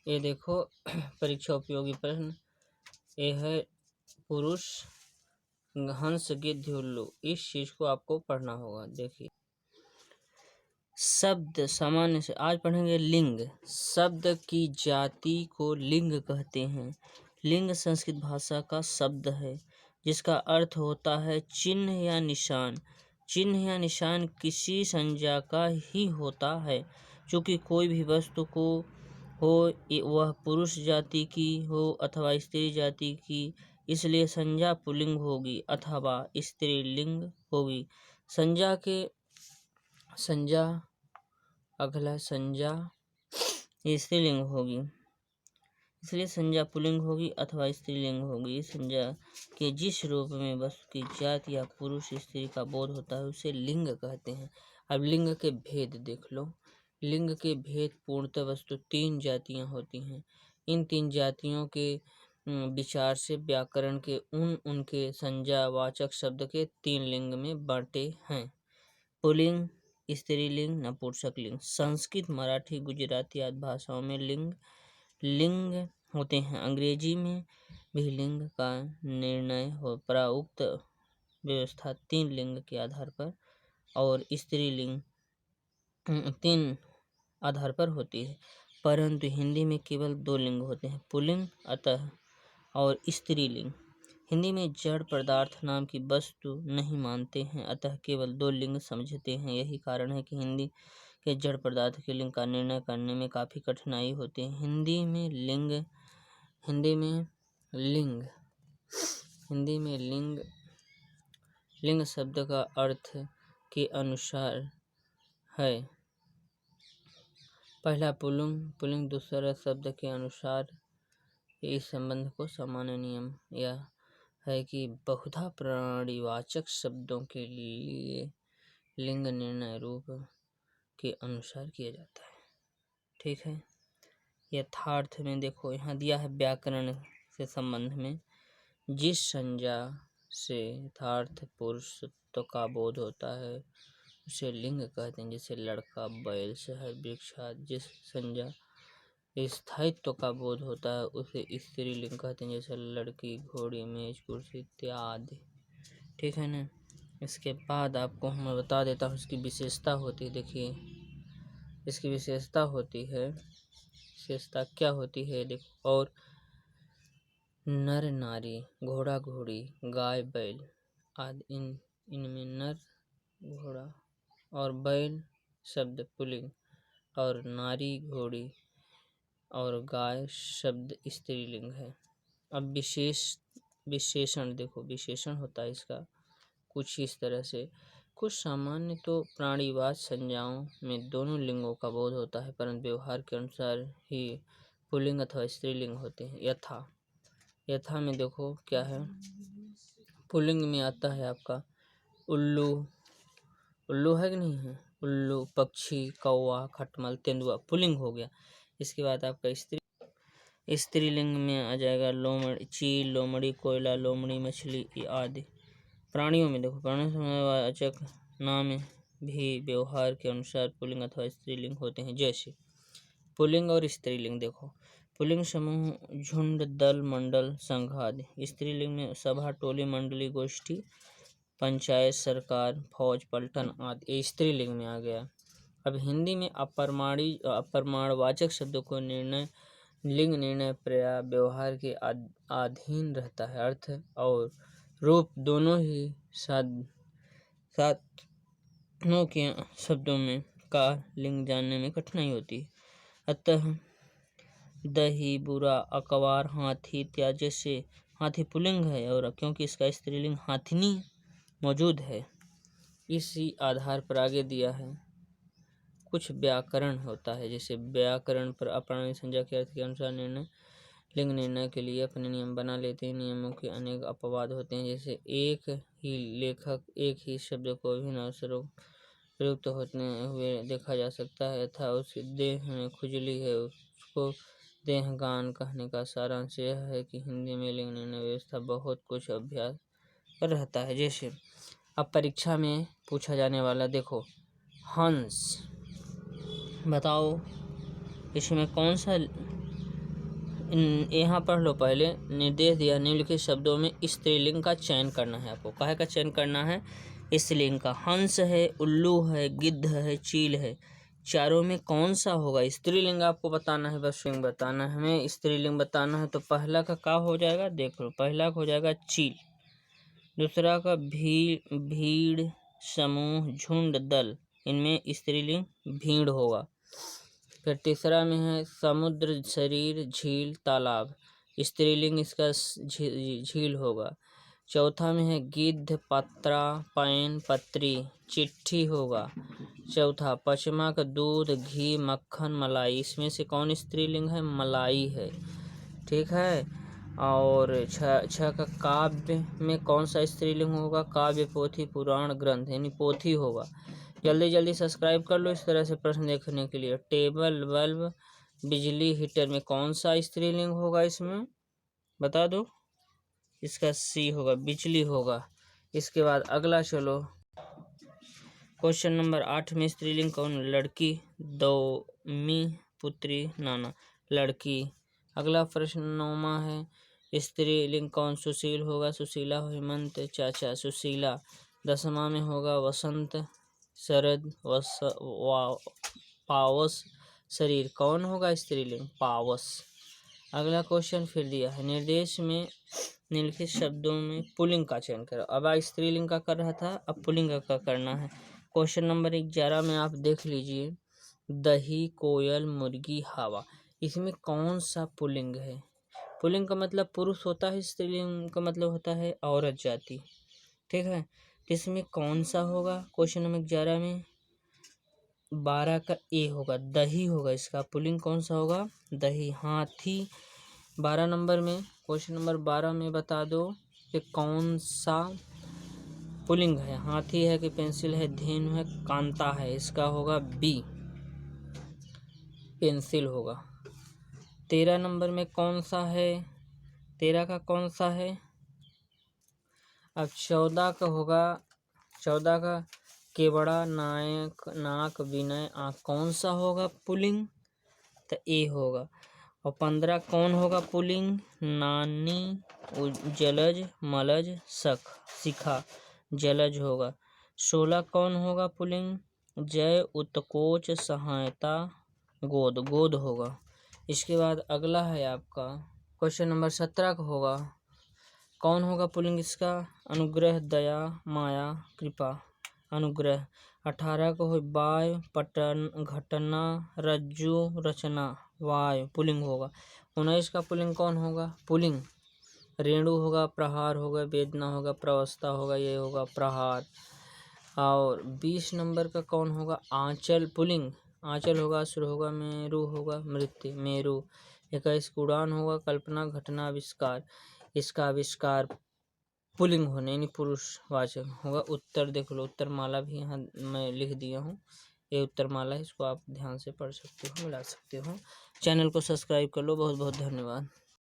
ये देखो परीक्षा उपयोगी प्रश्न। ये है पुरुष हंस गिद्ध उल्लू। इस चीज को आपको पढ़ना होगा। देखिए शब्द सामान्य से आज पढ़ेंगे लिंग। शब्द की जाति को लिंग कहते हैं। लिंग संस्कृत भाषा का शब्द है जिसका अर्थ होता है चिन्ह या निशान। चिन्ह या निशान किसी संज्ञा का ही होता है। चूँकि कोई भी वस्तु को हो वह पुरुष जाति की हो अथवा स्त्री जाति की, इसलिए संज्ञा पुल्लिंग होगी अथवा स्त्रीलिंग होगी। संज्ञा अगला संज्ञा स्त्रीलिंग होगी, इसलिए संज्ञा पुल्लिंग होगी अथवा स्त्रीलिंग होगी। संज्ञा के जिस रूप में वस्तु की जाति या पुरुष स्त्री का बोध होता है उसे लिंग कहते हैं। अब लिंग के भेद देख लो। लिंग के भेद पूर्णतः वस्तु 3 जातियां होती हैं। इन 3 जातियों के विचार से व्याकरण के उनके संज्ञावाचक शब्द के 3 लिंग में बांटे हैं। पुल्लिंग, स्त्रीलिंग, नपुंसक लिंग। संस्कृत, मराठी, गुजराती आदि भाषाओं में लिंग होते हैं। अंग्रेजी में भी लिंग का निर्णय हो प्राउक्त व्यवस्था 3 लिंग के आधार पर और स्त्रीलिंग 3 आधार पर होती है। परंतु हिंदी में केवल 2 लिंग होते हैं, पुल्लिंग अतः और स्त्रीलिंग। हिंदी में जड़ पदार्थ नाम की वस्तु नहीं मानते हैं, अतः केवल 2 लिंग समझते हैं। यही कारण है कि हिंदी के जड़ पदार्थ के लिंग का निर्णय करने में काफ़ी कठिनाई होती है। हिंदी में लिंग शब्द का अर्थ के अनुसार है। पहला पुल्लिंग, दूसरा शब्द के अनुसार। इस संबंध को सामान्य नियम यह है कि बहुधा प्राणीवाचक शब्दों के लिए लिंग निर्णय रूप के अनुसार किया जाता है। ठीक है। यथार्थ में देखो यहाँ दिया है व्याकरण से संबंध में, जिस संज्ञा से यथार्थ पुरुषत्व का बोध होता है उसे लिंग कहते हैं। जैसे लड़का, बैल, शहर, वृक्ष आदि। जिस संज्ञा स्थायित्व का बोध होता है उसे स्त्रीलिंग कहते हैं। जैसे लड़की, घोड़ी, मेज, कुर्सी इत्यादि। ठीक है ना। इसके बाद आपको मैं बता देता हूँ इसकी विशेषता होती है। देखिए इसकी विशेषता क्या होती है देखो। और नर नारी, घोड़ा घोड़ी, गाय बैल आदि। इनमें नर, घोड़ा और बैल शब्द पुल्लिंग और नारी, घोड़ी और गाय शब्द स्त्रीलिंग है। अब विशेषण देखो। विशेषण होता है इसका कुछ इस तरह से। कुछ सामान्य तो प्राणीवाच संज्ञाओं में दोनों लिंगों का बोध होता है, परंतु व्यवहार के अनुसार ही पुल्लिंग अथवा स्त्रीलिंग होते हैं। यथा में देखो क्या है। पुल्लिंग में आता है आपका उल्लू है कि नहीं है। उल्लू, पक्षी, कौवा, खटमल, तेंदुआ पुल्लिंग हो गया। इसके बाद आपका स्त्रीलिंग में आ जाएगा चील, लोमड़ी, कोयला, लोमड़ी, मछली आदि। प्राणियों में देखो प्राणीवाचक नाम भी व्यवहार के अनुसार पुल्लिंग अथवा स्त्रीलिंग होते हैं। जैसे पुल्लिंग और स्त्रीलिंग देखो। पुल्लिंग समूह, झुंड, दल, मंडल, संघ आदि। स्त्रीलिंग में सभा, टोली, मंडली, गोष्ठी, पंचायत, सरकार, फौज, पलटन आदि। ये स्त्रीलिंग में आ गया। अब हिंदी में अप्रमाणवाचक शब्दों को लिंग निर्णय पर्याय व्यवहार के अधीन रहता है। अर्थ और रूप दोनों ही साधनों के शब्दों में का लिंग जानने में कठिनाई होती है। अतः दही, बुरा, अकवार, हाथी इत्यादि। जैसे हाथी पुल्लिंग है और क्योंकि इसका स्त्रीलिंग हाथिनी मौजूद है, इसी आधार पर आगे दिया है। कुछ व्याकरण होता है। जैसे व्याकरण पर अप्रामाणिक संज्ञा के अर्थ के अनुसार लिंग निर्णय के लिए अपने नियम बना लेते हैं। नियमों के अनेक अपवाद होते हैं। जैसे एक ही लेखक एक ही शब्द को विभिन्न अवसरों प्रयुक्त होते हुए देखा जा सकता है। यथा उसकी देह में खुजली है, उसको देहगान कहने का सारांश यह है कि हिंदी में लिंग निर्णय व्यवस्था बहुत कुछ अभ्यास पर रहता है। जैसे अब परीक्षा में पूछा जाने वाला देखो, हंस बताओ इसमें कौन सा यहाँ पढ़ लो पहले। निर्देश दिया निम्नलिखित शब्दों में स्त्रीलिंग का चयन करना है आपको। काहे का चयन करना है? स्त्रीलिंग का। हंस है, उल्लू है, गिद्ध है, चील है, चारों में कौन सा होगा? स्त्रीलिंग आपको बताना है, बस लिंग बताना है हमें, स्त्रीलिंग बताना है। तो पहला का क्या हो जाएगा? देख लो, पहला का हो जाएगा चील, दूसरा का भीड़, समूह, झुंड, दल, इनमें स्त्रीलिंग भीड़ होगा। फिर तीसरा में है समुद्र, शरीर, झील, तालाब, स्त्रीलिंग इसका झील होगा। चौथा में है गिद्ध, पत्रा, पैन, पत्री, चिट्ठी होगा। चौथा पचमा का दूध, घी, मक्खन, मलाई, इसमें से कौन स्त्रीलिंग है? मलाई है। ठीक है। और छह का काव्य में कौन सा स्त्रीलिंग होगा? काव्य, पोथी, पुराण, ग्रंथ, यानी पोथी होगा। जल्दी जल्दी सब्सक्राइब कर लो इस तरह से प्रश्न देखने के लिए। टेबल, बल्ब, बिजली, हीटर में कौन सा स्त्रीलिंग होगा? इसमें बता दो। इसका सी होगा, बिजली होगा। इसके बाद अगला चलो, क्वेश्चन नंबर 8 में स्त्रीलिंग कौन? लड़की, दौमी, पुत्री, नाना, लड़की। अगला प्रश्न 9वां है, स्त्रीलिंग कौन? सुशील होगा, सुशीला, हेमंत, चाचा, सुशीला। 10वां में होगा वसंत, शरद, पावस, शरीर, कौन होगा स्त्रीलिंग? पावस। अगला क्वेश्चन फिर दिया है, निर्देश में निम्नलिखित शब्दों में पुल्लिंग का चयन करो। अब स्त्रीलिंग का कर रहा था, अब पुल्लिंग का करना है। क्वेश्चन नंबर 11 में आप देख लीजिए, दही, कोयल, मुर्गी, हवा, इसमें कौन सा पुल्लिंग है? पुल्लिंग का मतलब पुरुष होता है, स्त्रीलिंग का मतलब होता है औरत जाति। ठीक है, इसमें कौन सा होगा? क्वेश्चन नंबर 11 में 12 का ए होगा, दही होगा। इसका पुल्लिंग कौन सा होगा? दही। हाथी 12 नंबर में, क्वेश्चन नंबर 12 में बता दो कि कौन सा पुल्लिंग है? हाथी है कि पेंसिल है, धेनु है, कांता है, इसका होगा बी, पेंसिल होगा। 13 नंबर में कौन सा है? 13 का कौन सा है? अब 14 का होगा, 14 का केवड़ा, नायक, नाक, विनय, आँख, कौन सा होगा पुल्लिंग? तो ए होगा। और 15 कौन होगा पुल्लिंग? नानी, जलज, मलज, सख, शिखा, जलज होगा। 16 कौन होगा पुल्लिंग? जय, उत्कोच, सहायता, गोद, गोद होगा। इसके बाद अगला है आपका क्वेश्चन नंबर 17 का होगा, कौन होगा पुल्लिंग इसका? अनुग्रह, दया, माया, कृपा, अनुग्रह। 18 को हो वाय, पटन, घटना, रज्जु, रचना, वाय, पुल्लिंग होगा। 19 का पुल्लिंग कौन होगा? पुल्लिंग रेणु होगा, प्रहार होगा, वेदना होगा, प्रवस्था होगा, ये होगा प्रहार। और 20 नंबर का कौन होगा? आंचल, पुल्लिंग आंचल होगा, असुर होगा, मेरु होगा, मृत्यु, मेरु। 21 उड़ान होगा, कल्पना, घटना, आविष्कार, इसका आविष्कार पुल्लिंग होने यानी पुरुषवाचक होगा। उत्तर देख लो, उत्तर माला भी यहाँ मैं लिख दिया हूँ, ये उत्तर माला है, इसको आप ध्यान से पढ़ सकते हो, मिला सकते हो। चैनल को सब्सक्राइब कर लो। बहुत बहुत धन्यवाद।